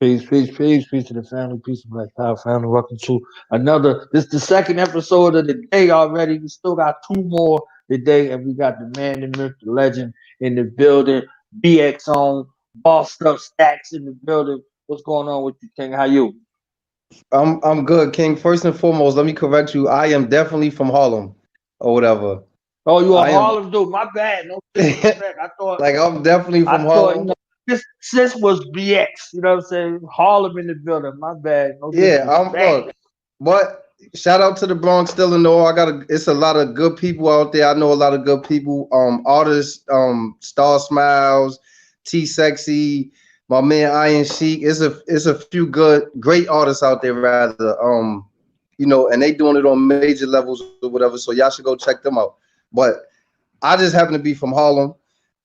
Peace to the family, peace to Black Power family. Welcome to another. This is the second episode of the day already. We still got two more today, and we got the man, the myth, the legend in the building. BX on, Bossedup Staxx in the building. What's going on with you, King? How you? I'm good, King. First and foremost, let me correct you. I am definitely from Harlem or whatever. Oh, you a I am Harlem dude? My bad. No like disrespect. I thought, I'm definitely I from thought, Harlem. this was BX. You know what I'm saying? Harlem in the building. My bad. No Yeah, I'm disrespect. look. But shout out to the Bronx still in all. It's a lot of good people out there. I know a lot of good people. Artists, Star Smiles, T Sexy, my man Iron Sheik. It's a few great artists out there rather. And they doing it on major levels or whatever. So y'all should go check them out. But I just happen to be from Harlem.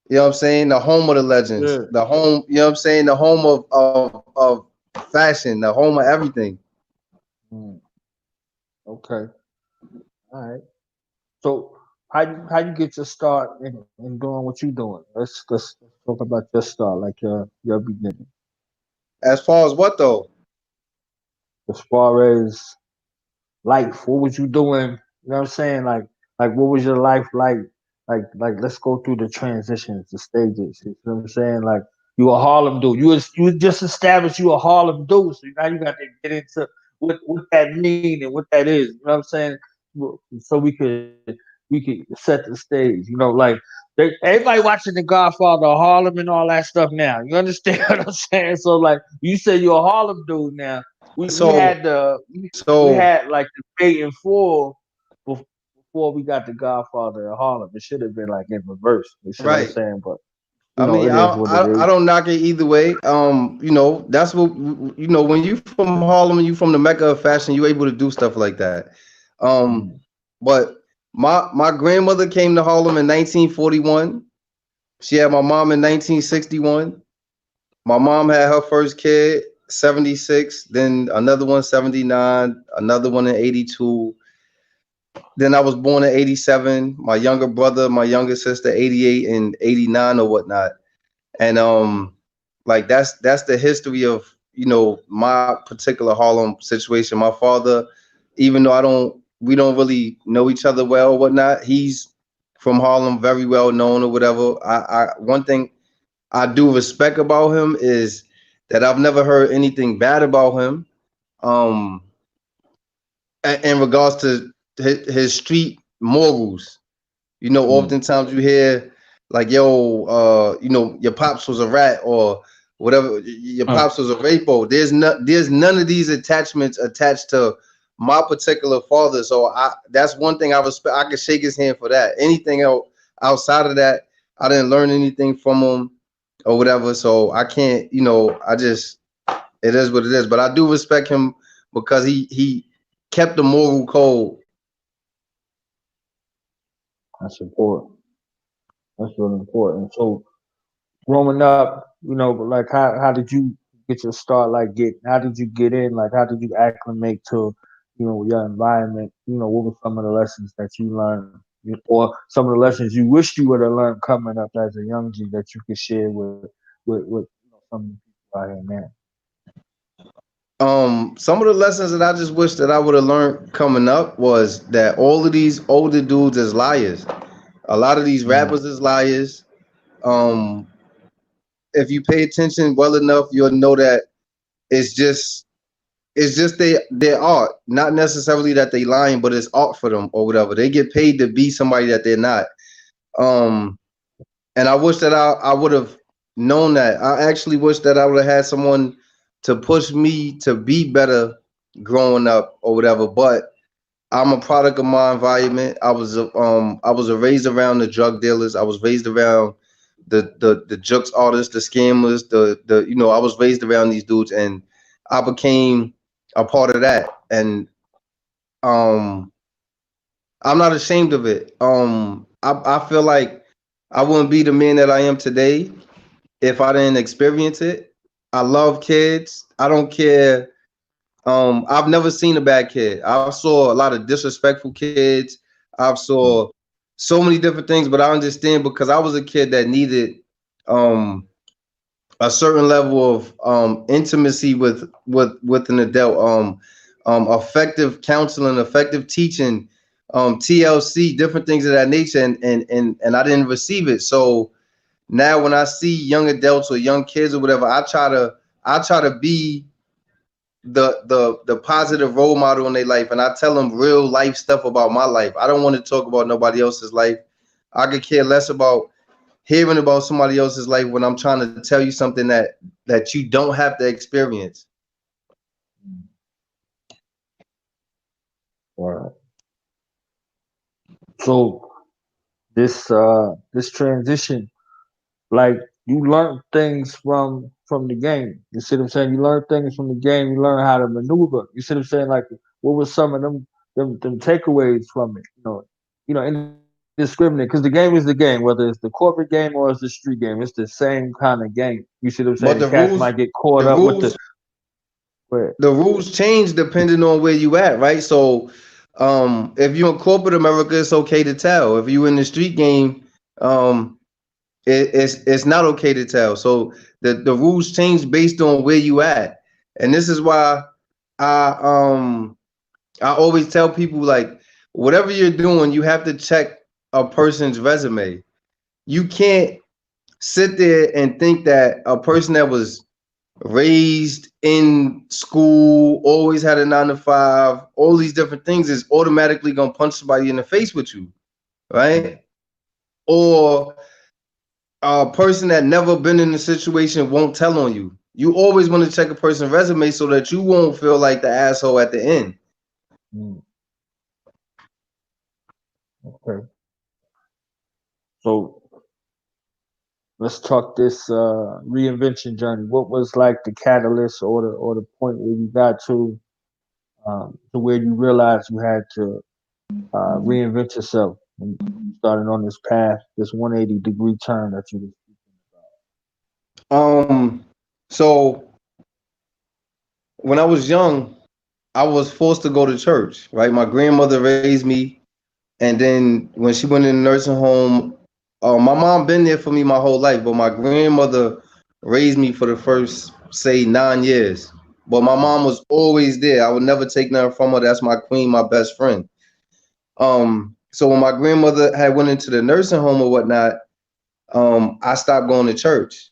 You know what I'm saying? The home of the legends. Yeah. The home, you know what I'm saying? The home of fashion, the home of everything. Mm, okay. All right. So how you get your start in doing what you're doing? Let's talk about your start, like your beginning. As far as what though? As far as life, what was you doing? You know what I'm saying? Like what was your life like? Like let's go through the transitions, the stages. You know what I'm saying? Like you a Harlem dude. You just established you a Harlem dude. So now you got to get into what that mean and what that is. You know what I'm saying? So we could set the stage. You know, like everybody watching The Godfather, Harlem, and all that stuff. Now you understand what I'm saying? So like you say you're a Harlem dude now. We So had the we so had like the pay in full bef- before we got the Godfather in Harlem. It should have been like in reverse. You see what I'm right. saying? But I mean, it is what it I is. don't knock it either way. That's what when you from Harlem and you from the Mecca of fashion, you able to do stuff like that. Um, Mm. but my grandmother came to Harlem in 1941. She had my mom in 1961. My mom had her first kid 76, then another one 79, another one in 82. Then I was born in 87. My younger brother, my younger sister 88 and 89 or whatnot. And like that's the history of my particular Harlem situation. My father, even though I don't we don't really know each other well or whatnot, he's from Harlem, very well known or whatever. I one thing I do respect about him is that I've never heard anything bad about him. Um, in regards to his street morals, Mm. oftentimes you hear like, "Yo, your pops was a rat," or whatever. Your Uh, pops was a rapo. There's none of these attachments attached to my particular father. So that's one thing I respect. I could shake his hand for that. Anything else outside of that, I didn't learn anything from him or whatever. So I can't, I just it is what it is. But I do respect him because he kept the moral code. that's important. That's really important. So growing up, like how did you get your start? Like how did you get in? Like how did you acclimate to your environment? What were some of the lessons that you learned, or some of the lessons you wished you would have learned coming up as a young G that you could share with some of the people out here now? Some of the lessons that I just wish that I would have learned coming up was that all of these older dudes is liars. A lot of these Mm, rappers is liars. Um, if you pay attention well enough, you'll know that it's just their art, not necessarily that they lying, but it's art for them or whatever. They get paid to be somebody that they're not. Um, and I wish that I would have known that. I actually wish that I would have had someone to push me to be better growing up or whatever. But I'm a product of my environment. I was raised around the drug dealers. I was raised around the jux artists, the scammers, the I was raised around these dudes, and I became a part of that. And um I'm not ashamed of it. I feel like I wouldn't be the man that I am today if I didn't experience it. I love kids. I don't care. I've never seen a bad kid. I saw a lot of disrespectful kids. I've saw mm, so many different things, but I understand because I was a kid that needed um a certain level of intimacy with an adult, effective counseling, effective teaching, TLC, different things of that nature, and I didn't receive it. So now when I see young adults or young kids or whatever, I try to be the positive role model in their life, and I tell them real life stuff about my life. I don't want to talk about nobody else's life. I could care less about hearing about somebody else's life when I'm trying to tell you something that you don't have to experience. All right. So this transition, like you learn things from the game. You see what I'm saying? You learn things from the game. You learn how to maneuver. You see what I'm saying? Like what was some of them takeaways from it? Indiscriminate because the game is the game, whether it's the corporate game or it's the street game. It's the same kind of game. You see what I'm saying? The But the cats might rules, get caught the up with the. rules, But the rules change depending on where you at, right? So, if you're in corporate America, it's okay to tell. If you in the street game, um, it's not okay to tell. So the rules change based on where you at, and this is why I um I always tell people like whatever you're doing, you have to check a person's resume. You can't sit there and think that a person that was raised in school, always had a 9 to 5, all these different things is automatically gonna punch somebody in the face with you, right? Or a person that never been in a situation won't tell on you. You always want to check a person's resume so that you won't feel like the asshole at the end. mm, okay, so let's talk this reinvention journey. What was like the catalyst or the point where you got to where you realized you had to reinvent yourself and started on this path, this 180-degree turn that you was speaking Um, so when I was young, I was forced to go to church, right? My grandmother raised me, and then when she went in the nursing home, my mom been there for me my whole life, but my grandmother raised me for the first say 9 years. But my mom was always there. I would never take nothing from her. That's my queen, my best friend. So when my grandmother had went into the nursing home or whatnot, I stopped going to church.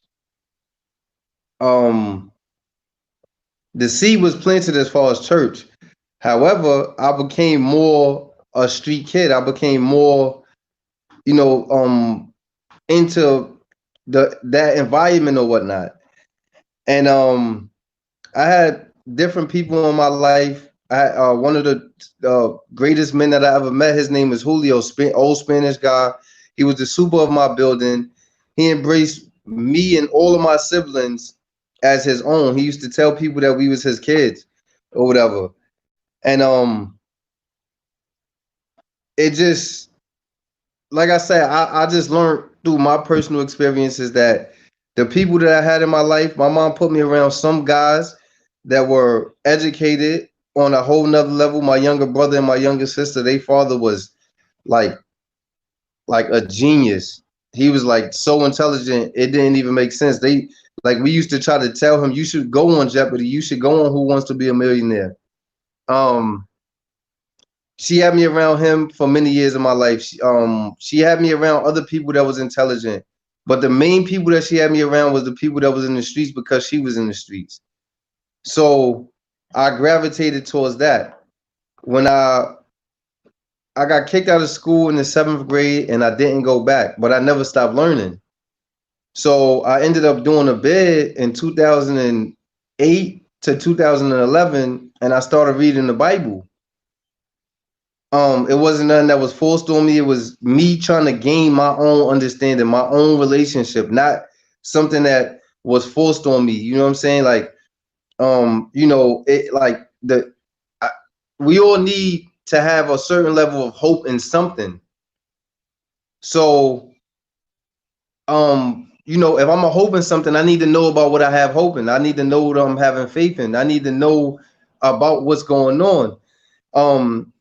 Um, the seed was planted as far as church. However, I became more a street kid. I became more, you know, into that environment or whatnot. And I had different people in my life. One of the greatest men that I ever met. His name is Julio, old Spanish guy. He was the super of my building. He embraced me and all of my siblings as his own. He used to tell people that we was his kids or whatever. And it just like I said, I just learned through my personal experiences that the people that I had in my life, my mom put me around some guys that were educated on a whole nother level. My younger brother and my younger sister, their father was like like a genius. He was like so intelligent, it didn't even make sense. They like we used to try to tell him you should go on Jeopardy, you should go on Who Wants to Be a Millionaire. Um she had me around him for many years of my life. She had me around other people that was intelligent, but the main people that she had me around was the people that was in the streets because she was in the streets. So I gravitated towards that. When I got kicked out of school in the 7th grade and I didn't go back, but I never stopped learning. So I ended up doing a bid in 2008 to 2011, and I started reading the Bible. It wasn't nothing that was forced on me. It was me trying to gain my own understanding, my own relationship, not something that was forced on me. You know what I'm saying? Like, it like I, we all need to have a certain level of hope in something. So, if I'm a hope in something, I need to know about what I have hope in. I need to know what I'm having faith in. I need to know about what's going on.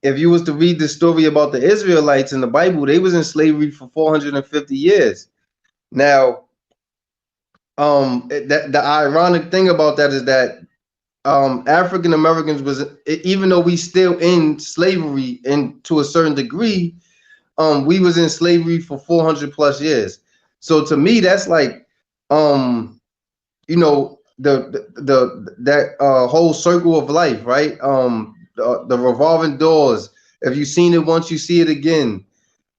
If you was to read the story about the Israelites in the Bible, they was in slavery for 450 years. Now, That the ironic thing about that is that African Americans was, even though we still in slavery and to a certain degree, we was in slavery for 400 plus years. So to me, that's like, the that whole circle of life, right? The revolving doors. If you've seen it once, you see it again.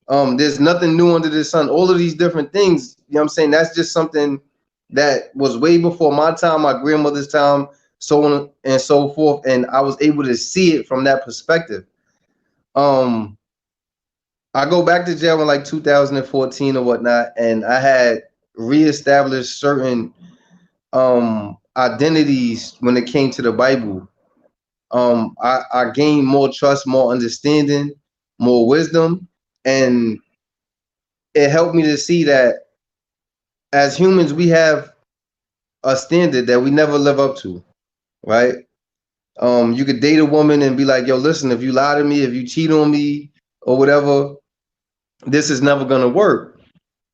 There's nothing new under the sun. All of these different things, you know what I'm saying? That's just something that was way before my time, my grandmother's time, so on and so forth. And I was able to see it from that perspective. Um, I go back to jail in like 2014 or whatnot, and I had reestablished certain identities when it came to the Bible. I gained more trust, more understanding, more wisdom, and it helped me to see that as humans we have a standard that we never live up to, right? You could date a woman and be like, yo, listen, if you lie to me, if you cheat on me or whatever, this is never gonna work.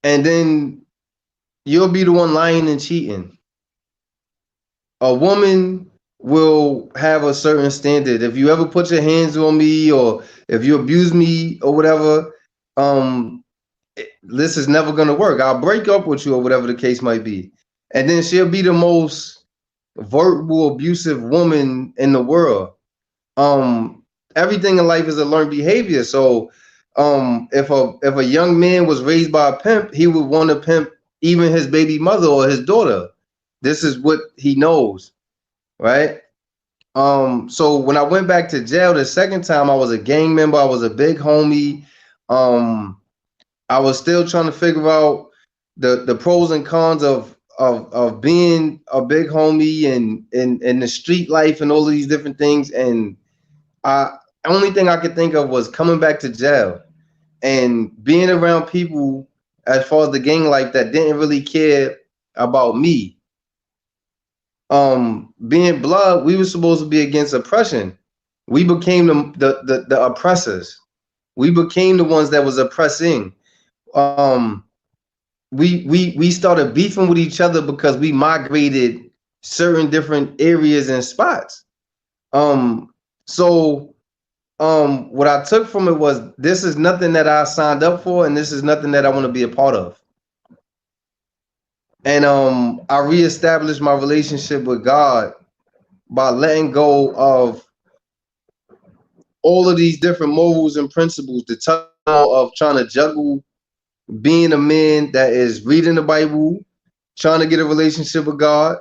And then you'll be the one lying and cheating. A woman will have a certain standard. If you ever put your hands on me or if you abuse me or whatever, this is never gonna work. I'll break up with you or whatever the case might be. And then she'll be the most verbal abusive woman in the world. Um, Everything in life is a learned behavior. So if a young man was raised by a pimp, he would want to pimp even his baby mother or his daughter. This is what he knows, right? So when I went back to jail the second time, I was a gang member, I was a big homie. Um, I was still trying to figure out the pros and cons of being a big homie and the street life and all of these different things. And I only thing I could think of was coming back to jail and being around people as far as the gang life that didn't really care about me. Being blood, we were supposed to be against oppression. We became the oppressors. We became the ones that was oppressing. Um, we started beefing with each other because we migrated certain different areas and spots. Um, so what I took from it was this is nothing that I signed up for, and this is nothing that I want to be a part of. And I reestablished my relationship with God by letting go of all of these different morals and principles, the turmoil of trying to juggle being a man that is reading the Bible, trying to get a relationship with God,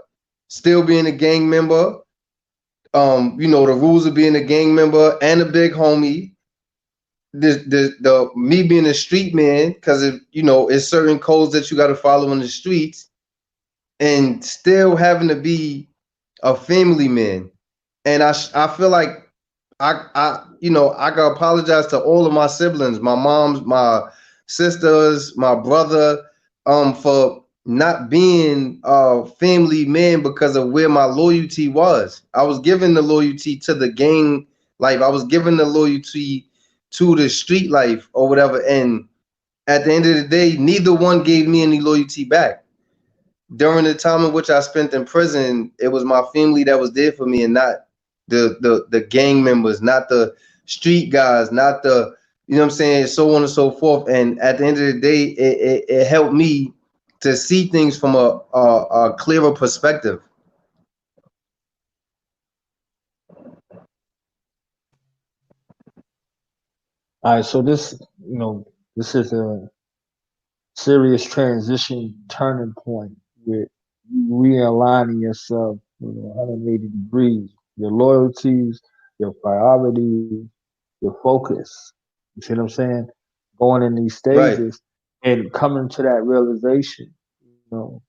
still being a gang member, the rules of being a gang member and a big homie. The me being a street man, because it's certain codes that you got to follow in the streets, and still having to be a family man. And I feel like I gotta apologize to all of my siblings, my moms, my sisters, my brother, for not being a family man because of where my loyalty was. I was given the loyalty to the gang life. I was given the loyalty to the street life or whatever. And at the end of the day, neither one gave me any loyalty back. During the time in which I spent in prison, it was my family that was there for me and not the gang members, not the street guys, not the what I'm saying, so on and so forth. And at the end of the day, it helped me to see things from a clearer perspective. All right, so this is a serious transition turning point with you realigning yourself, 180 degrees, your loyalties, your priorities, your focus. You see what I'm saying? Going in these Right, stages and coming to that realization, you know,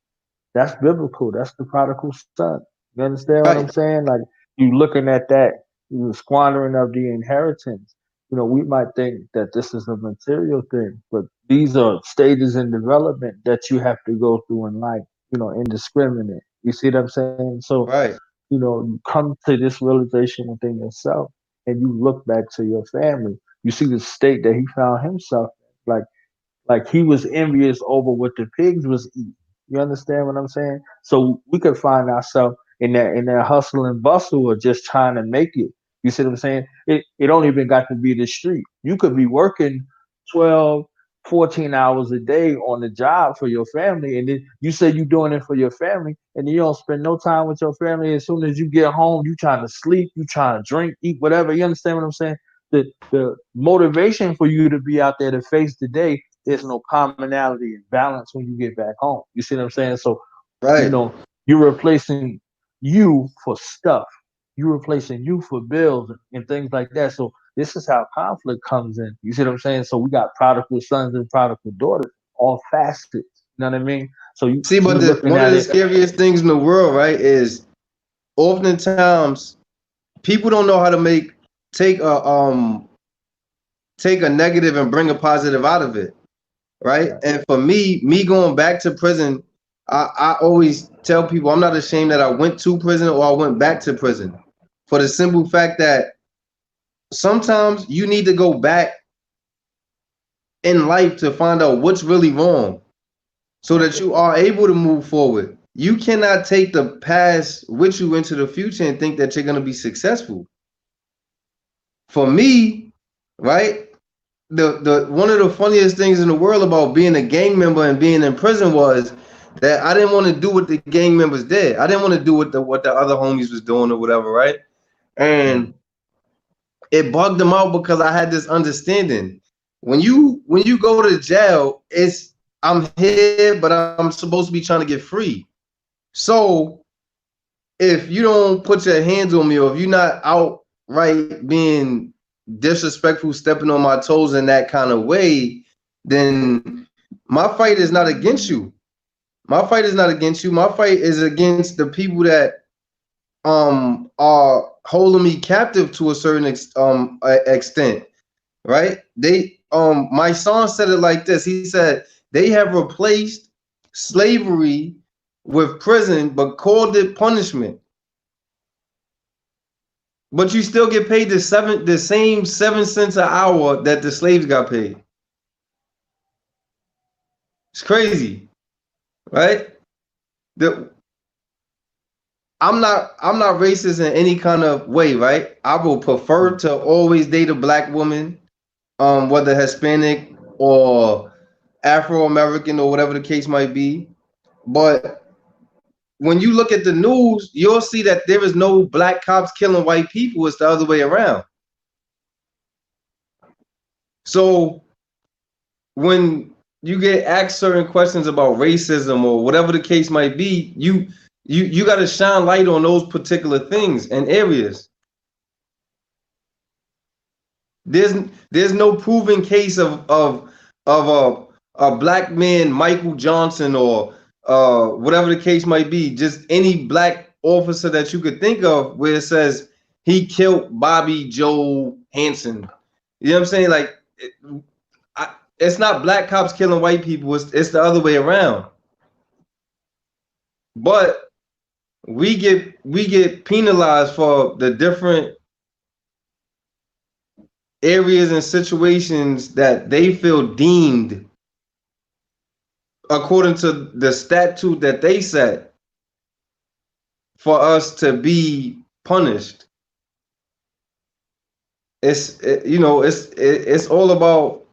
that's biblical. That's the prodigal son. You understand what I'm right, saying? Like you looking at that, you squandering of the inheritance. We might think that this is a material thing, but these are stages in development that you have to go through in life, indiscriminate. You see what I'm saying? So, right, you come to this realization within yourself and you look back to your family. You see the state that he found himself in. Like he was envious over what the pigs was eating. You understand what I'm saying? So we could find ourselves in that hustle and bustle of just trying to make it. You see what I'm saying? It don't even got to be the street. You could be working 12, 14 hours a day on the job for your family, and then you say you're doing it for your family, and you don't spend no time with your family. As soon as you get home, you trying to sleep, you trying to drink, eat, whatever. You understand what I'm saying? The motivation for you to be out there to face the day, there's no commonality and balance when you get back home. You see what I'm saying? So, you Right. know, you're replacing you for stuff. You're replacing you for bills and things like that. So this is how conflict comes in. You see what I'm saying? So we got prodigal sons and prodigal daughters, all facets. You know what I mean? So See, you but the looking one of at the it. scariest things in the world, right, is oftentimes people don't know how to take a take a negative and bring a positive out of it, right? Right. And for me going back to prison, I always tell people I'm not ashamed that I went to prison or I went back to prison, for the simple fact that sometimes you need to go back in life to find out what's really wrong so Right. that you are able to move forward. You cannot take the past with you into the future and think that you're going to be successful. For me, right, the one of the funniest things in the world about being a gang member and being in prison was that I didn't want to do what the gang members did. I didn't want to do what the other homies was doing or whatever, right? Mm. And it bugged them out because I had this understanding. When you go to jail, it's I'm here, but I'm supposed to be trying to get free. So if you don't put your hands on me, or if you're not outright being disrespectful, stepping on my toes in that kind of way, then my fight is not against you. My fight is not against you. My fight is against the people that are holding me captive to a certain extent, right? They my son said it like this. He said they have replaced slavery with prison, but called it punishment. But you still get paid the same 7 cents an hour that the slaves got paid. It's crazy, right? The I'm not racist in any kind of way, right? I will prefer Mm. to always date a black woman, whether Hispanic or Afro American or whatever the case might be. But when you look at the news, you'll see that there is no black cops killing white people. It's the other way around. So when you get asked certain questions about racism or whatever the case might be, you got to shine light on those particular things and areas. There's there's no proven case of a black man, Michael Johnson, or whatever the case might be. Just any black officer that you could think of where it says he killed Bobby Joe Hanson. You know what I'm saying? Like it's not black cops killing white people. It's the other way around. But we get penalized for the different areas and situations that they feel deemed according to the statute that they set for us to be punished. It's all about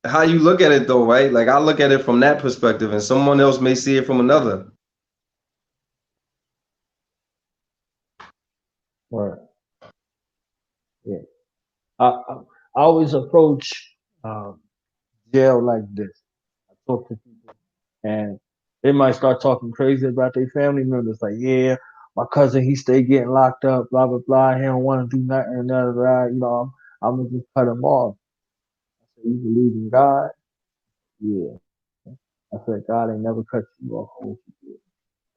how you look at it though, right? Like I look at it from that perspective and someone else may see it from another. Right. Yeah. I always approach um, jail like this. I talk to people, and they might start talking crazy about their family members. Like, yeah, my cousin, he stay getting locked up, blah blah blah. He don't want to do nothing, blah, blah, blah. You know, I'm gonna just cut him off. I said, you believe in God? Yeah. I said, God ain't never cut you off. What you did.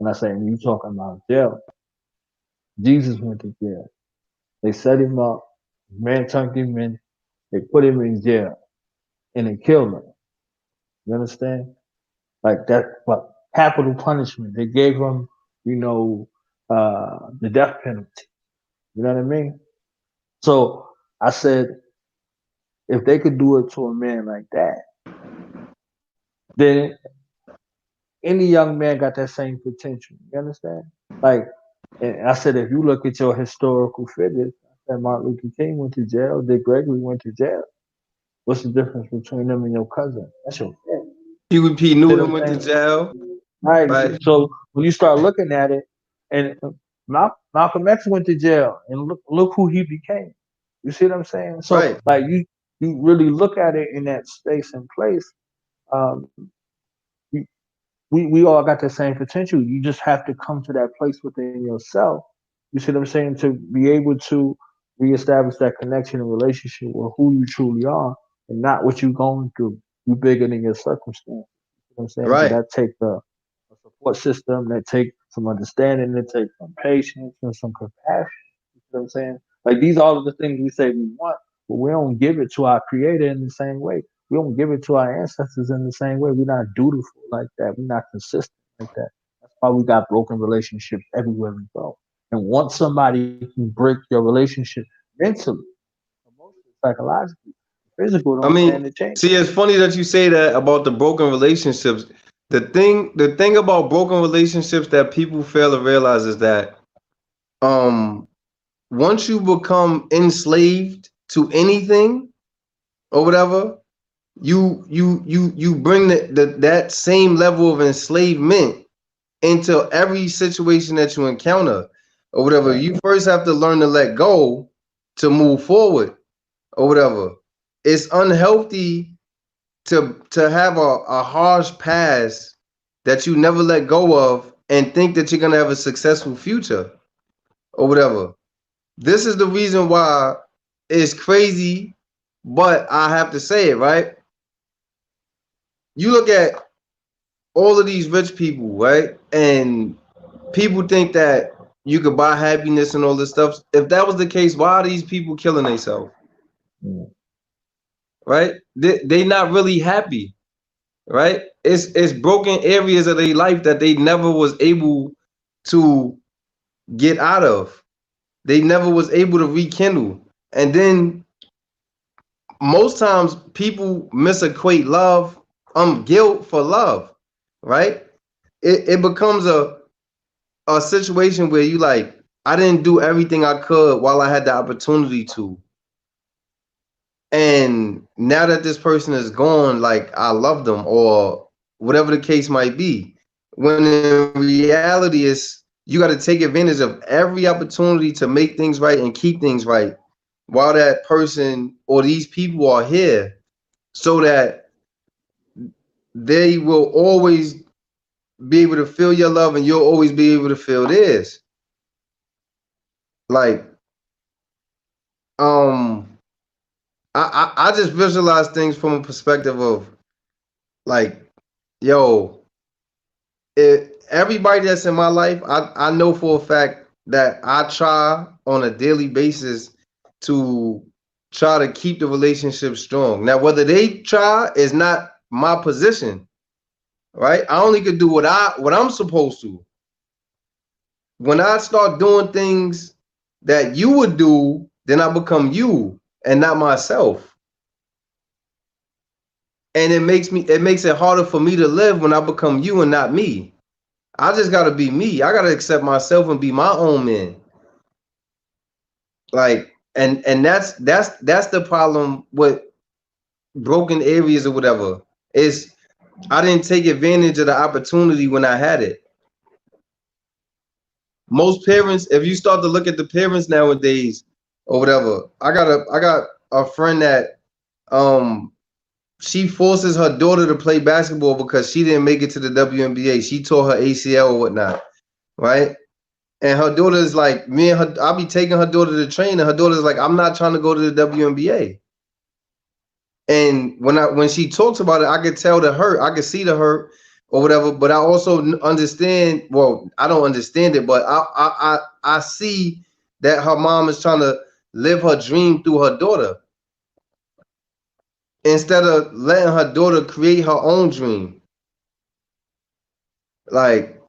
And I said, when you talking about jail, Jesus went to jail. They set him up. Man turned him in. They put him in jail, and they killed him. You understand? Like that, but capital punishment. They gave him, the death penalty. You know what I mean? So I said, if they could do it to a man like that, then Any young man got that same potential. You understand? Like, and I said, if you look at your historical figures, I said Martin Luther King went to jail, Dick Gregory went to jail. What's the difference between them and your cousin? That's your friend. PvP You see what Newton I'm went to saying? jail. Right. Right. So when you start looking at it, and Malcolm X went to jail, and look who he became. You see what I'm saying? So Right. like you really look at it in that space and place. Um, you, we all got the same potential. You just have to come to that place within yourself. You see what I'm saying? To be able to reestablish that connection and relationship with who you truly are, and not what you're going through. You bigger than your circumstance. You know what I'm saying? But Right. that takes a support system, that take some understanding, that take some patience and some compassion. You know what I'm saying? Like these are all of the things we say we want, but we don't give it to our creator in the same way. We don't give it to our ancestors in the same way. We're not dutiful like that. We're not consistent like that. That's why we got broken relationships everywhere we go. And once somebody can break your relationship mentally, emotionally, psychologically, physical I don't stand mean, a chance. see, it's funny that you say that about the broken relationships. The thing about broken relationships that people fail to realize is that um once you become enslaved to anything or whatever, you bring that same level of enslavement into every situation that you encounter or whatever. Right. You first have to learn to let go to move forward or whatever. It's unhealthy to have a harsh past that you never let go of and think that you're gonna have a successful future or whatever. This is the reason why it's crazy, but I have to say it, right? You look at all of these rich people, right? And people think that you could buy happiness and all this stuff. If that was the case, why are these people killing themselves? Mm. Right? They not really happy, right? It's broken areas of their life that they never was able to get out of. They never was able to rekindle. And then most times people misequate love, guilt for love, right? It becomes a situation where you like, I didn't do everything I could while I had the opportunity to. And now that this person is gone, like I love them or whatever the case might be. When in reality is you got to take advantage of every opportunity to make things right and keep things right while that person or these people are here so that they will always be able to feel your love and you'll always be able to feel theirs. Like, um, I just visualize things from a perspective of like, yo, everybody that's in my life, I know for a fact that I try on a daily basis to try to keep the relationship strong. Now, whether they try is not my position, right? I only could do what I'm supposed to. When I start doing things that you would do, then I become you and not myself. And it makes it harder for me to live when I become you and not me. I just gotta be me. I gotta accept myself and be my own man. Like, and that's the problem with broken areas or whatever. Is I didn't take advantage of the opportunity when I had it. Most parents, if you start to look at the parents nowadays or whatever, I got a friend that um she forces her daughter to play basketball because she didn't make it to the WNBA. She tore her ACL or whatnot, right? And her daughter is like, me and her, I'll be taking her daughter to train, and her daughter's like, I'm not trying to go to the WNBA. And when she talks about it, I could tell the hurt, I could see the hurt or whatever. But I also understand. Well, I don't understand it, but I see that her mom is trying to live her dream through her daughter instead of letting her daughter create her own dream. Like,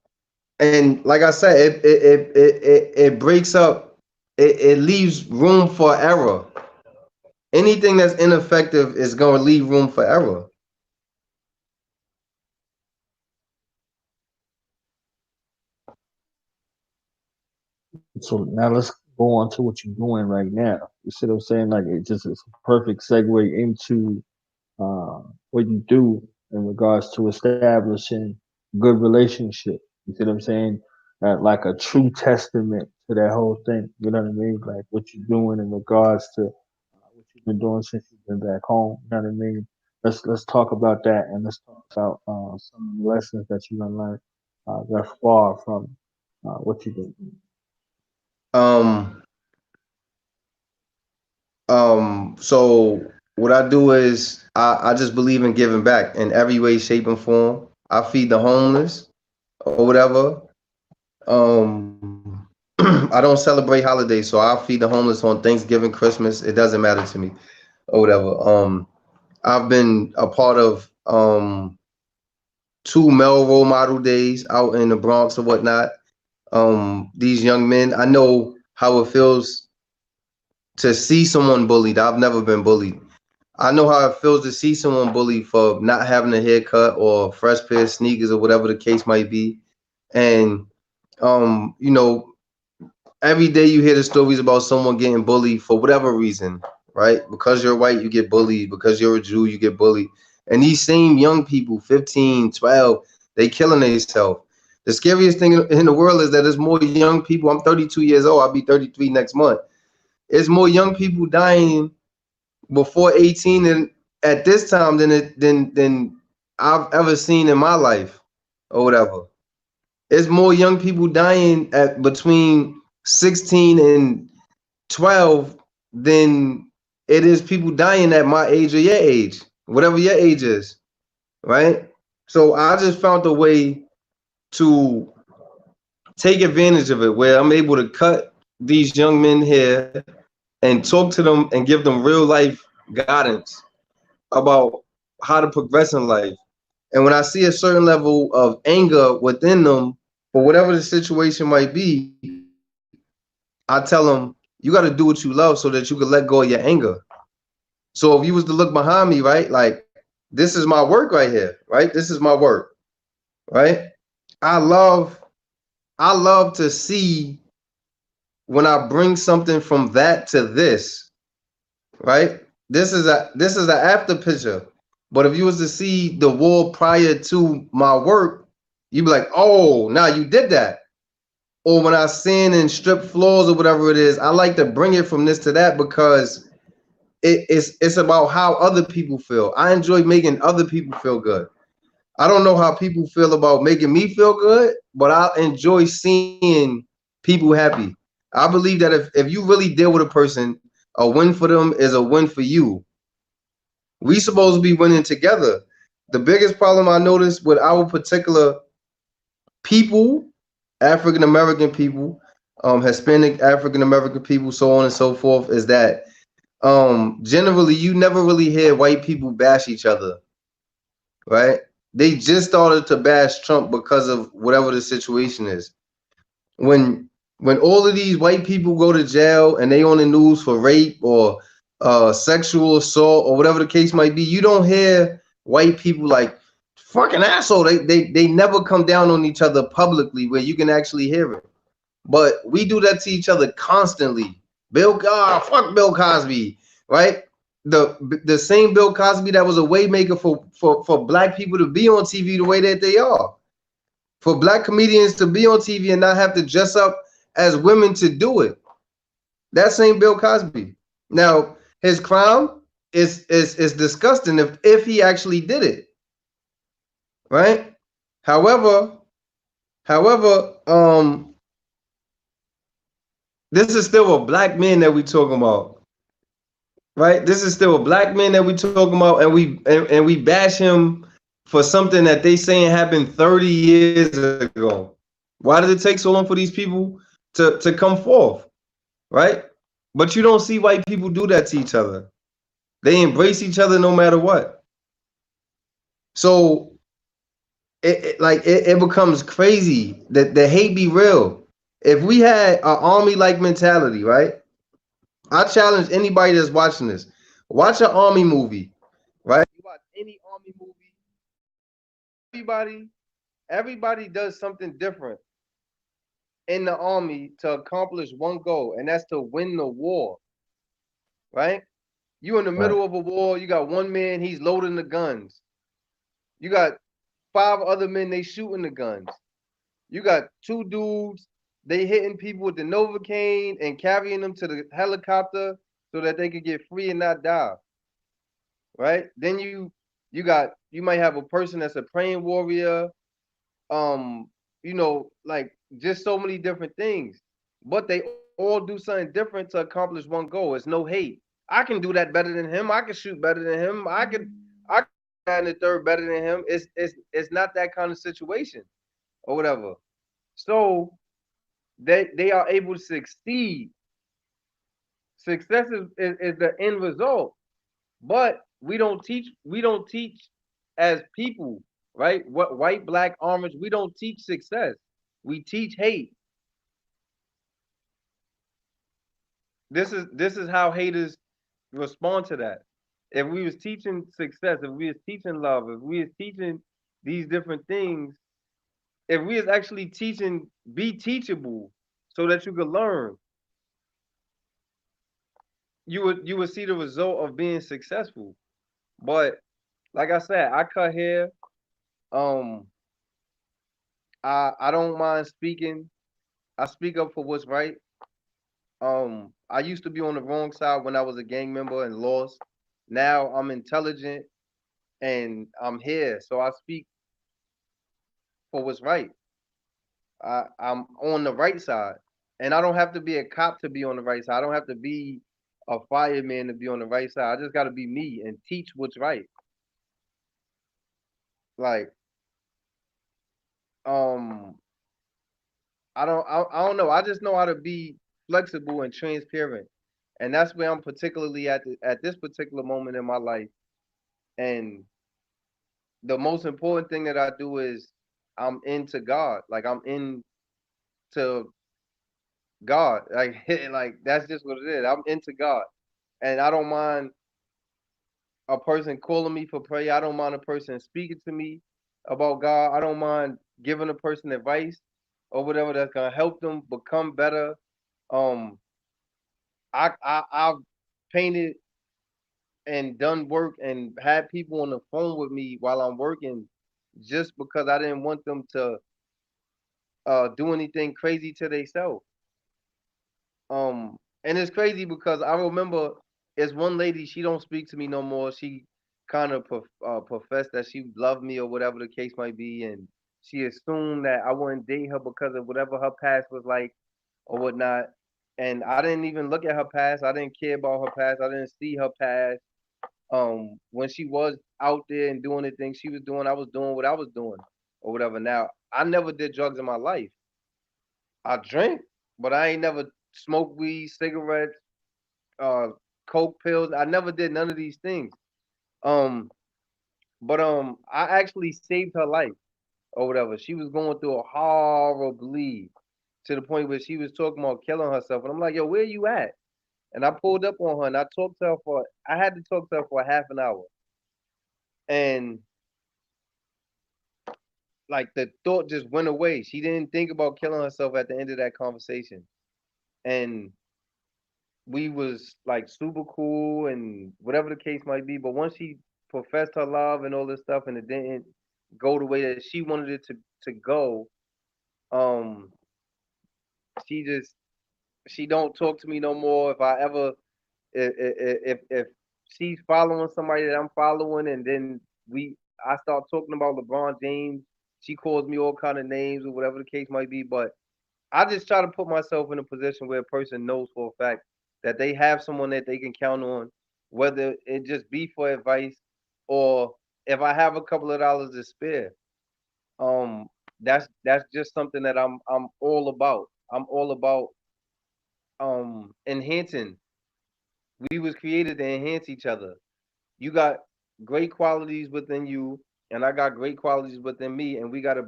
and like I said, it breaks up. It leaves room for error. Anything that's ineffective is going to leave room for error. So now let's go on to what you're doing right now. You see what I'm saying? Like it just is a perfect segue into what you do in regards to establishing good relationship. You see what I'm saying? Like a true testament to that whole thing. You know what I mean? Like what you're doing in regards to what you've been doing since you've been back home. You know what I mean? Let's talk about that, and let's talk about some of the lessons that you done learned thus far from what you've been doing. Um, so what I do is I just believe in giving back in every way, shape, and form. I feed the homeless or whatever. I don't celebrate holidays, so I feed the homeless on Thanksgiving, Christmas. It doesn't matter to me or whatever. I've been a part of two male role model days out in the Bronx or whatnot. These young men, I know how it feels to see someone bullied. I've never been bullied. I know how it feels to see someone bullied for not having a haircut or a fresh pair of sneakers or whatever the case might be. And you know, every day you hear the stories about someone getting bullied for whatever reason, right? Because you're white, you get bullied. Because you're a Jew, you get bullied. And these same young people, 15, 12, they killing themselves. The scariest thing in the world is that there's more young people. I'm 32 years old. I'll be 33 next month. It's more young people dying before 18 and at this time than I've ever seen in my life or whatever. It's more young people dying at between 16 and 12 than it is people dying at my age or your age, whatever your age is, right? So I just found a way to take advantage of it where I'm able to cut these young men here and talk to them and give them real life guidance about how to progress in life. And when I see a certain level of anger within them for whatever the situation might be, I tell them, you got to do what you love so that you can let go of your anger. So if you was to look behind me, right, like this is my work right here, right? This is my work, right? I love I love to see when I bring something from that to this, right? This is an after picture. But if you was to see the wall prior to my work, you'd be like, oh, now you did that. Or when I sand and strip floors or whatever it is, I like to bring it from this to that because it's about how other people feel. I enjoy making other people feel good. I don't know how people feel about making me feel good, but I enjoy seeing people happy. I believe that if you really deal with a person, a win for them is a win for you. We supposed to be winning together. The biggest problem I noticed with our particular people, African American people, Hispanic African American people, so on and so forth, is that generally you never really hear white people bash each other, right? They just started to bash Trump because of whatever the situation is. When when all of these white people go to jail and they on the news for rape or sexual assault or whatever the case might be, you don't hear white people like fucking asshole. They never come down on each other publicly where you can actually hear it. But we do that to each other constantly. Fuck Bill Cosby, right? The same Bill Cosby that was a waymaker for black people to be on TV the way that they are, for black comedians to be on TV and not have to dress up as women to do it. That same Bill Cosby. Now his crime is disgusting if he actually did it, right? However, however, this is still a black man that we talking about, right? This is still a black man that we talking about, and we bash him for something that they saying happened 30 years ago. Why did it take so long for these people to come forth, right? But you don't see white people do that to each other. They embrace each other no matter what. So it becomes crazy that the hate be real. If we had an army like mentality, right? I challenge anybody that's watching this. Watch an army movie, right? You watch any army movie, everybody does something different in the army to accomplish one goal, and that's to win the war, right? You in the Right. middle of a war, you got one man, he's loading the guns. You got five other men, they shooting the guns. You got two dudes, they hitting people with the Novocaine and carrying them to the helicopter so that they could get free and not die, right? Then you might have a person that's a praying warrior, um, like just so many different things. But they all do something different to accomplish one goal. It's no hate. I can do that better than him. I can shoot better than him. I can do that in the third better than him. It's not that kind of situation or whatever. So they are able to succeed. Success is the end result. But we don't teach as people, right? What white, black, orange, we don't teach success. We teach hate. This is how haters respond to that. If we was teaching success, if we was teaching love, if we was teaching these different things, if we was actually teaching be teachable so that you could learn, you would see the result of being successful. But like I said, I cut hair. Um, I don't mind speaking. I speak up for what's right. I used to be on the wrong side when I was a gang member and lost. Now I'm intelligent and I'm here, so I speak for what's right. I'm on the right side, and I don't have to be a cop to be on the right side. I don't have to be a fireman to be on the right side. I just got to be me and teach what's right. Like, um, I don't know. I just know how to be flexible and transparent, and that's where I'm particularly at this particular moment in my life. And the most important thing that I do is I'm into God. Like I'm into God. Like like that's just what it is. I'm into God. And I don't mind a person calling me for prayer. I don't mind a person speaking to me about God. I don't mind giving a person advice or whatever that's gonna help them become better. Um I've painted and done work and had people on the phone with me while I'm working just because I didn't want them to do anything crazy to themselves. And it's crazy because I remember there's one lady, she don't speak to me no more. She kind of professed that she loved me or whatever the case might be, and she assumed that I wouldn't date her because of whatever her past was like or whatnot. And I didn't even look at her past. I didn't care about her past. I didn't see her past. When she was out there and doing the things she was doing, I was doing what I was doing or whatever. Now, I never did drugs in my life. I drank, but I ain't never smoked weed, cigarettes, uh, coke pills. I never did none of these things. Um, but I actually saved her life or whatever. She was going through a horrible bleed to the point where she was talking about killing herself, and I'm like, yo, where you at? And I pulled up on her and I talked to her for. I had to talk to her for a half an hour, and like the thought just went away. She didn't think about killing herself at the end of that conversation, and we was like super cool and whatever the case might be. But once she professed her love and all this stuff, and it didn't go the way that she wanted it to go, um, she just she don't talk to me no more. If I ever if she's following somebody that I'm following, and then I start talking about LeBron James, she calls me all kind of names or whatever the case might be. But I just try to put myself in a position where a person knows for a fact that they have someone that they can count on, whether it just be for advice or if I have a couple of dollars to spare. Um, that's just something that I'm all about. I'm all about enhancing. We was created to enhance each other. You got great qualities within you, and I got great qualities within me, and we gotta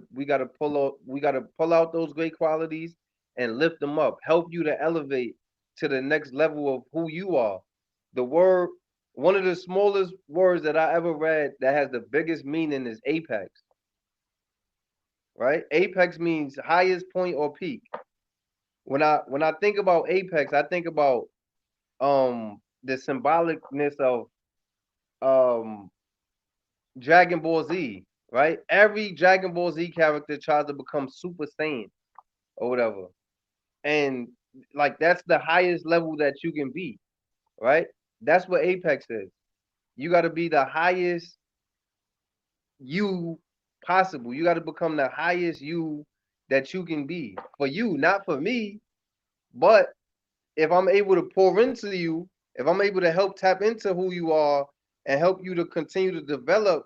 pull out those great qualities and lift them up, help you to elevate to the next level of who you are. The word, one of the smallest words that I ever read that has the biggest meaning is apex, right? Apex means highest point or peak. When I think about Apex, I think about the symbolicness of um Dragon Ball Z, right? Every Dragon Ball Z character tries to become Super Saiyan or whatever. And like that's the highest level that you can be, right? That's what Apex is. You got to be the highest you possible. You got to become the highest you that you can be. For you, not for me, but if I'm able to pour into you, if I'm able to help tap into who you are and help you to continue to develop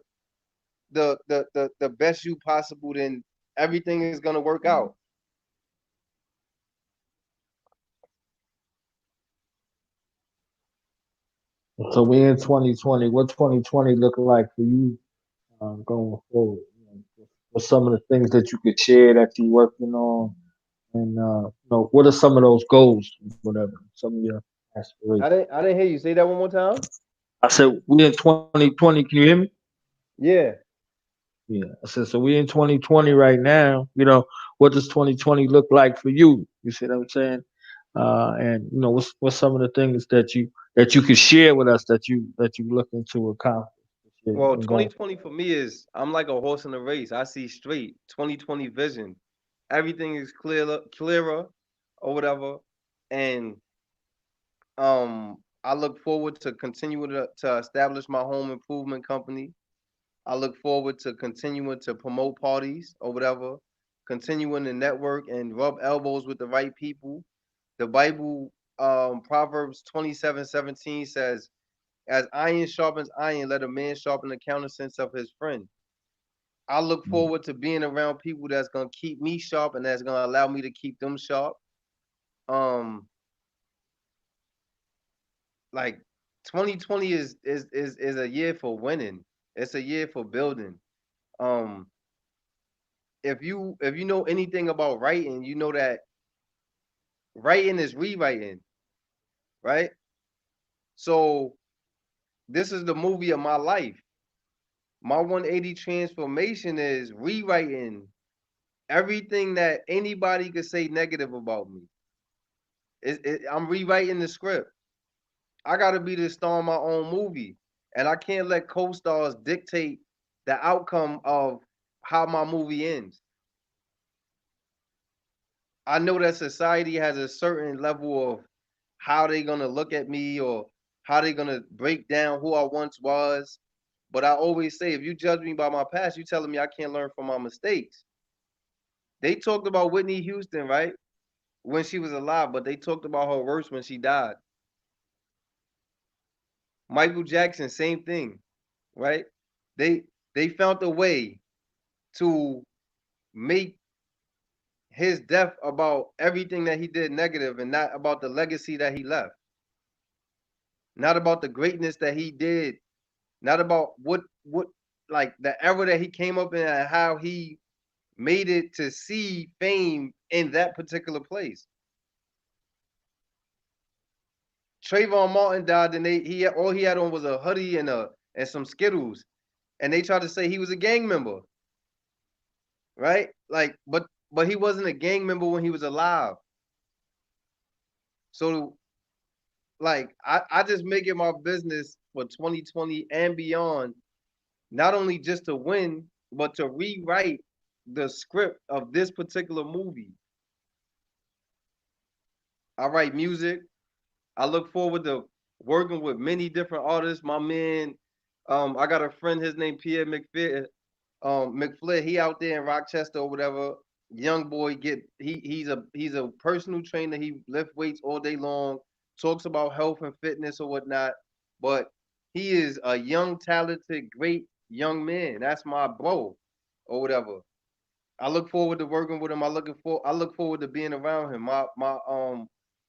the best you possible, then everything is gonna work out. So we in 2020. What 2020 look like for you going forward? What's some of the things that you could share that you're working on, and what are some of those goals, whatever, some of your aspirations? I didn't hear you say that one more time. I said we in 2020. Can you hear me? Yeah. Yeah. I said so. We in 2020 right now. What does 2020 look like for you? You see what I'm saying? And what's some of the things that you could share with us that you looking to accomplish this year Well, and going. 2020 for me is I'm like a horse in a race. I see straight. 2020 vision. Everything is clearer or whatever. And I look forward to continuing to establish my home improvement company. I look forward to continuing to promote parties or whatever, continuing to network and rub elbows with the right people. The Bible, Proverbs 27:17 says, as iron sharpens iron, let a man sharpen the countersense of his friend. I look forward to being around people that's gonna keep me sharp and that's gonna allow me to keep them sharp. Um, like 2020 is a year for winning. It's a year for building. Um, if you know anything about writing, you know that writing is rewriting, right? So this is the movie of my life. My 180 transformation is rewriting everything that anybody could say negative about me. I'm rewriting the script. I got to be the star of my own movie, and I can't let co-stars dictate the outcome of how my movie ends. I know that society has a certain level of how they gonna look at me or how they gonna break down who I once was. But I always say, if you judge me by my past, you telling me I can't learn from my mistakes. They talked about Whitney Houston, right? When she was alive, but they talked about her worse when she died. Michael Jackson, same thing, right? They they found a way to make his death about everything that he did negative and not about the legacy that he left, not about the greatness that he did, not about what like the era that he came up in and how he made it to see fame in that particular place. Trayvon Martin died, and he all he had on was a hoodie and some Skittles, and they tried to say he was a gang member, right? Like, but he wasn't a gang member when he was alive. So like I just make it my business for 2020 and beyond, not only just to win, but to rewrite the script of this particular movie. I write music. I look forward to working with many different artists. My man, I got a friend, his name Pierre McFlair. He out there in Rochester or whatever. Young boy, he's a personal trainer. He lift weights all day long, talks about health and fitness or whatnot. But he is a young, talented, great young man. That's my bro, or whatever. I look forward to working with him. I look forward to being around him.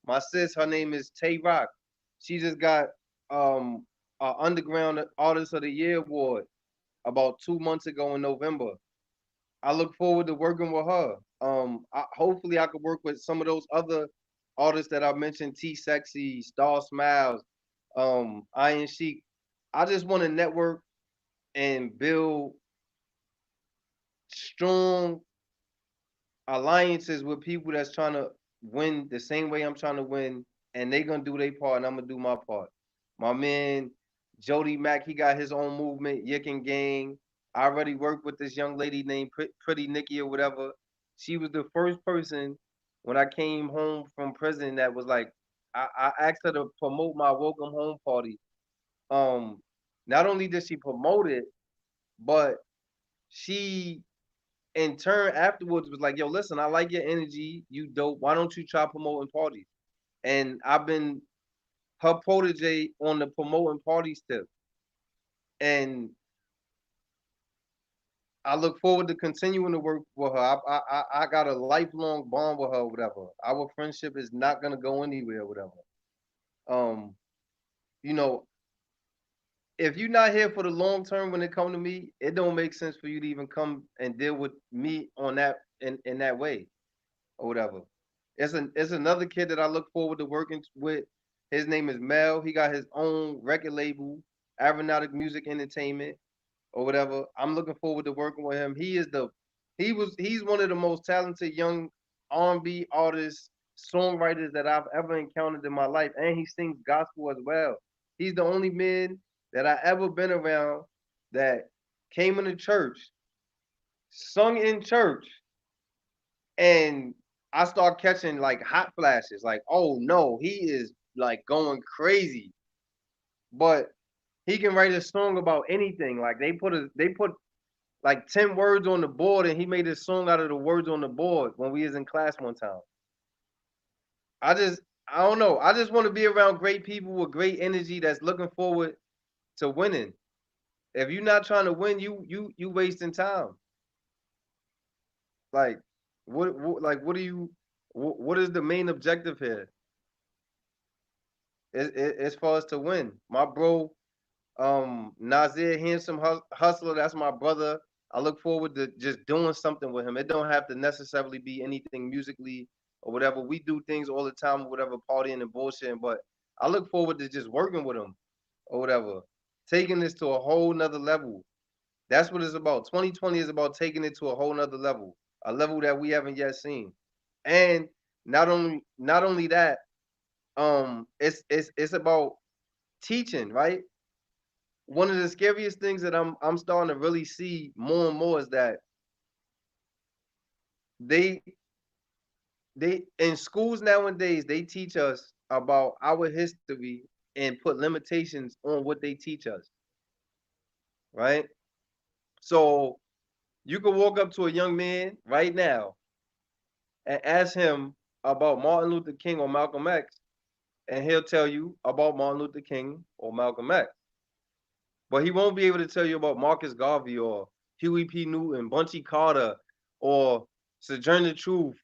My sis, her name is Tay Rock. She just got a Underground Artist of the Year award about 2 months ago in November. I look forward to working with her. Hopefully I could work with some of those other artists that I mentioned, T Sexy, Star Smiles, Iron Sheik. I just want to network and build strong alliances with people that's trying to win the same way I'm trying to win, and they gonna do their part, and I'm gonna do my part. My man Jody Mack, he got his own movement, Yick Gang. I already worked with this young lady named Pretty Nikki or whatever. She was the first person when I came home from prison that was like, I asked her to promote my welcome home party. Um, Not only did she promote it, but she in turn afterwards was like, "Yo, listen, I like your energy. You dope. Why don't you try promoting parties?" And I've been her protege on the promoting parties tip, and I look forward to continuing to work with her. I got a lifelong bond with her, whatever. Our friendship is not gonna go anywhere, whatever. Um, you know, if you're not here for the long term when it come to me, it don't make sense for you to even come and deal with me on that in that way or whatever. It's another kid that I look forward to working with. His name is Mel. He got his own record label, Aeronautic Music Entertainment or whatever. I'm looking forward to working with him. He's one of the most talented young R&B artists, songwriters that I've ever encountered in my life, and he sings gospel as well. He's the only man that I ever been around that came into church, sung in church, and I start catching like hot flashes, like, oh no, he is like going crazy. But he can write a song about anything. Like they put like 10 words on the board and he made a song out of the words on the board when we was in class one time. I don't know. I just want to be around great people with great energy that's looking forward to winning. If you're not trying to win, you wasting time. Like what do you what is the main objective here? As far as to win. My bro, Nazir Handsome Hustler, that's my brother. I look forward to just doing something with him. It don't have to necessarily be anything musically or whatever. We do things all the time, or whatever, partying and bullshitting. But I look forward to just working with him or whatever, taking this to a whole nother level. That's what it's about. 2020 is about taking it to a whole nother level, a level that we haven't yet seen. And not only that, it's about teaching, right? One of the scariest things that I'm starting to really see more and more is that they they in schools nowadays they teach us about our history and put limitations on what they teach us, right? So you can walk up to a young man right now and ask him about Martin Luther King or Malcolm X, and he'll tell you about Martin Luther King or Malcolm X. But he won't be able to tell you about Marcus Garvey or Huey P. Newton, Bunchy Carter, or Sojourner Truth,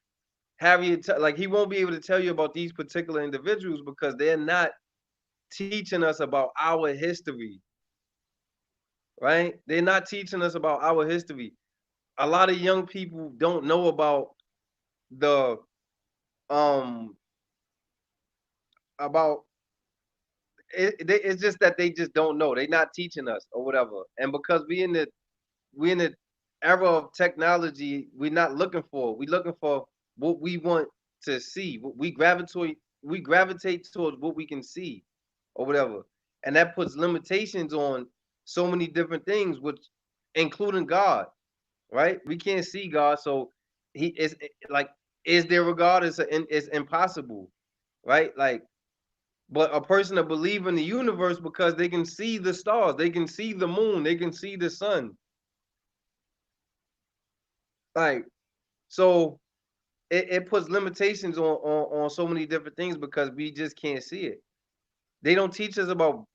like he won't be able to tell you about these particular individuals because they're not teaching us about our history, right? They're not teaching us about our history. A lot of young people don't know about the um about it's just that they just don't know. They're not teaching us or whatever. And because we in the era of technology, we're not looking for. We're looking for what we want to see. We gravitate towards what we can see or whatever. And that puts limitations on so many different things, which including God, right? We can't see God, so he is like, is there a God? It's impossible, right? Like, but a person to believe in the universe because they can see the stars, they can see the moon, they can see the sun. Like, so it puts limitations on so many different things because we just can't see it. They don't teach us about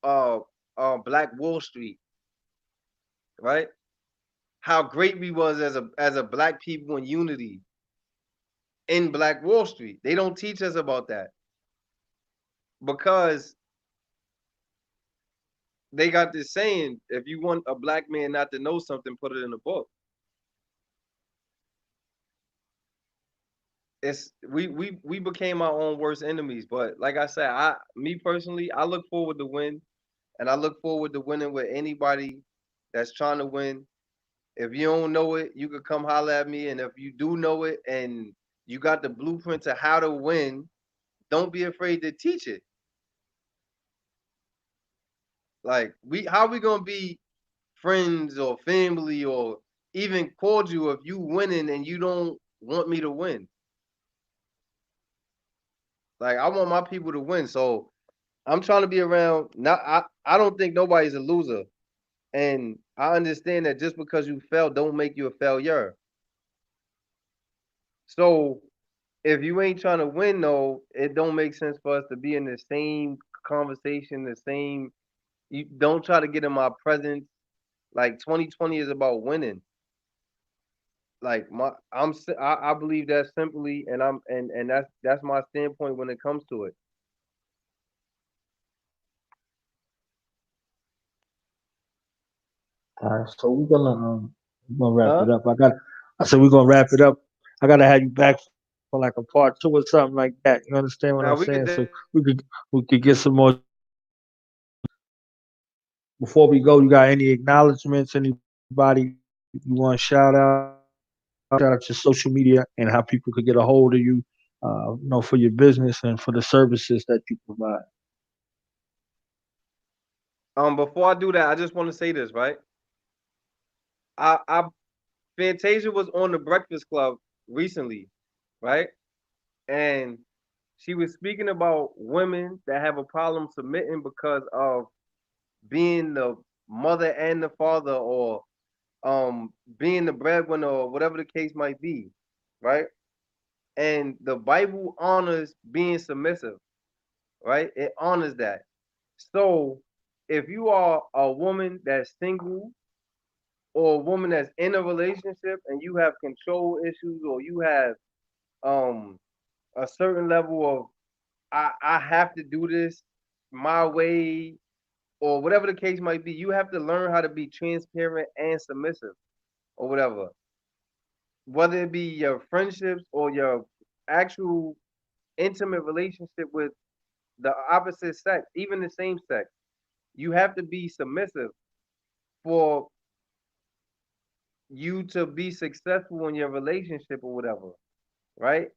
Black Wall Street, right? How great we was as a black people in unity in Black Wall Street. They don't teach us about that because they got this saying: if you want a black man not to know something, put it in a book. We became our own worst enemies. But like I said, me personally, I look forward to win, and I look forward to winning with anybody that's trying to win. If you don't know it, you could come holler at me, and if you do know it and You got the blueprint to how to win. Don't be afraid to teach it. Like how we gonna be friends or family or even cordial if you winning and you don't want me to win? Like I want my people to win, so I'm trying to be around. Not I don't think nobody's a loser, and I understand that just because you fail don't make you a failure. So if you ain't trying to win, though, it don't make sense for us to be in the same conversation, the same. You don't try to get in my presence. Like 2020 is about winning. Like I believe that simply, and that's my standpoint when it comes to it. All right, so we're gonna wrap Huh? it up. I said we're gonna wrap it up. I gotta have you back for like a part two or something like that. You understand what I'm Now we saying? could So we could get some more. Before we go, you got any acknowledgments? Anybody you want to shout out? Shout out your social media and how people could get a hold of you. For your business and for the services that you provide. before I do that, I just want to say this, right? I Fantasia was on the Breakfast Club recently, right? And she was speaking about women that have a problem submitting because of being the mother and the father, or being the breadwinner, or whatever the case might be, right? And the Bible honors being submissive, right? It honors that. So if you are a woman that's single or a woman that's in a relationship and you have control issues, or you have um a certain level of I have to do this my way, or whatever the case might be, you have to learn how to be transparent and submissive, or whatever. Whether it be your friendships or your actual intimate relationship with the opposite sex, even the same sex, you have to be submissive for you to be successful in your relationship or whatever, right?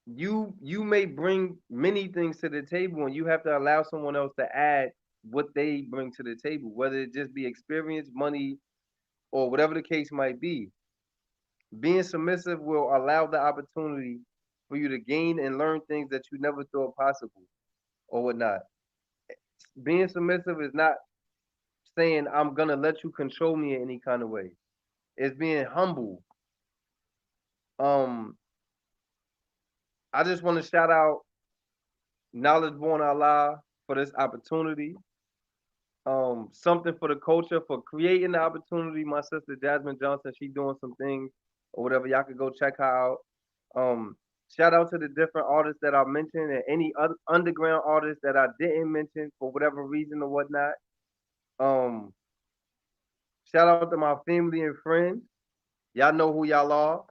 You may bring many things to the table, and you have to allow someone else to add what they bring to the table, whether it just be experience, money, or whatever the case might be. Being submissive will allow the opportunity for you to gain and learn things that you never thought possible or whatnot. Being submissive is not saying I'm gonna let you control me in any kind of way. It's being humble. Um, I just want to shout out Knowledge Born Allah for this opportunity. Something for the culture for creating the opportunity. My sister Jasmine Johnson, she doing some things or whatever. Y'all could go check her out. Um, Shout out to the different artists that I mentioned and any other underground artists that I didn't mention for whatever reason or whatnot. Um, Shout out to my family and friends. Y'all know who y'all are.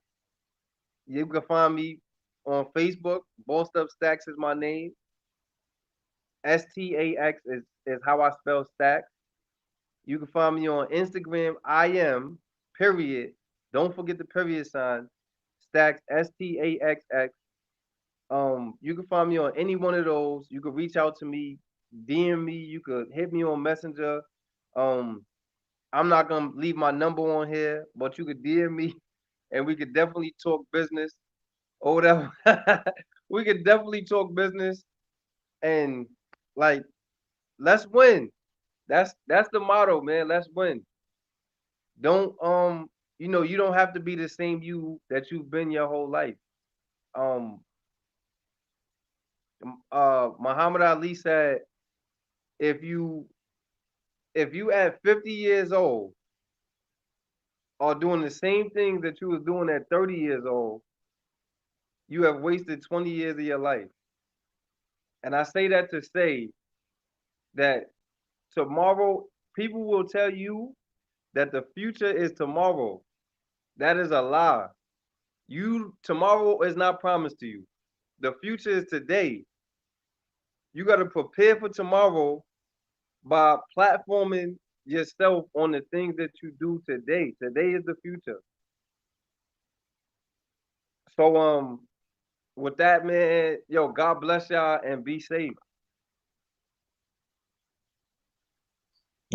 You can find me on Facebook. Bossedup Staxx is my name. Stax is how I spell Stax. You can find me on Instagram. I am period. Don't forget the period sign. Staxx Staxx. You can find me on any one of those. You can reach out to me, DM me. You could hit me on Messenger. Um, I'm not gonna leave my number on here, but you could DM me, and we could definitely talk business or whatever. We could definitely talk business, and like let's win. That's the motto, man. Let's win. Don't you don't have to be the same you that you've been your whole life. Um Muhammad Ali said if you if you at 50 years old are doing the same things that you was doing at 30 years old, you have wasted 20 years of your life. And I say that to say that tomorrow people will tell you that the future is tomorrow. That is a lie. You tomorrow is not promised to you. The future is today. You got to prepare for tomorrow by platforming yourself on the things that you do today. Today is the future. So with that, man, yo, God bless y'all and be safe.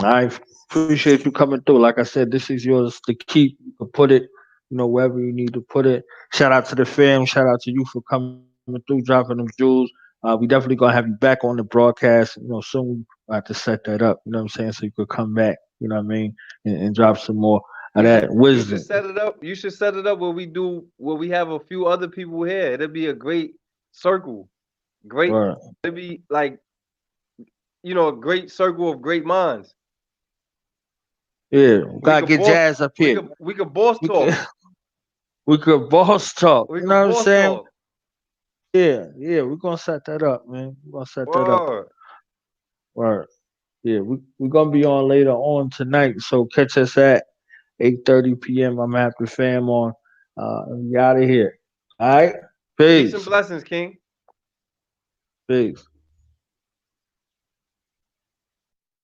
I appreciate you coming through. Like I said, this is yours to keep. You can put it, wherever you need to put it. Shout out to the fam. Shout out to you for coming through, dropping them jewels. We definitely gonna have you back on the broadcast. Soon we have to set that up. You know what I'm saying? So you could come back. You know what I mean? And drop some more of that You should wisdom. set it up. You should set it up where we have a few other people here. It'll be a great circle. Great. Right. It'll be like a great circle of great minds. Yeah, we We gotta could get boss. Jazz up We here. could we could boss We talk. could we could boss talk. We You could know what I'm boss saying? talk. Yeah, we're gonna set that up, man. We're gonna set that up. Word. Right. Yeah, we're gonna be on later on tonight. So catch us at 8:30 p.m. I'm after fam on. And we out of here. All right. Peace and Peace. blessings, King. Peace.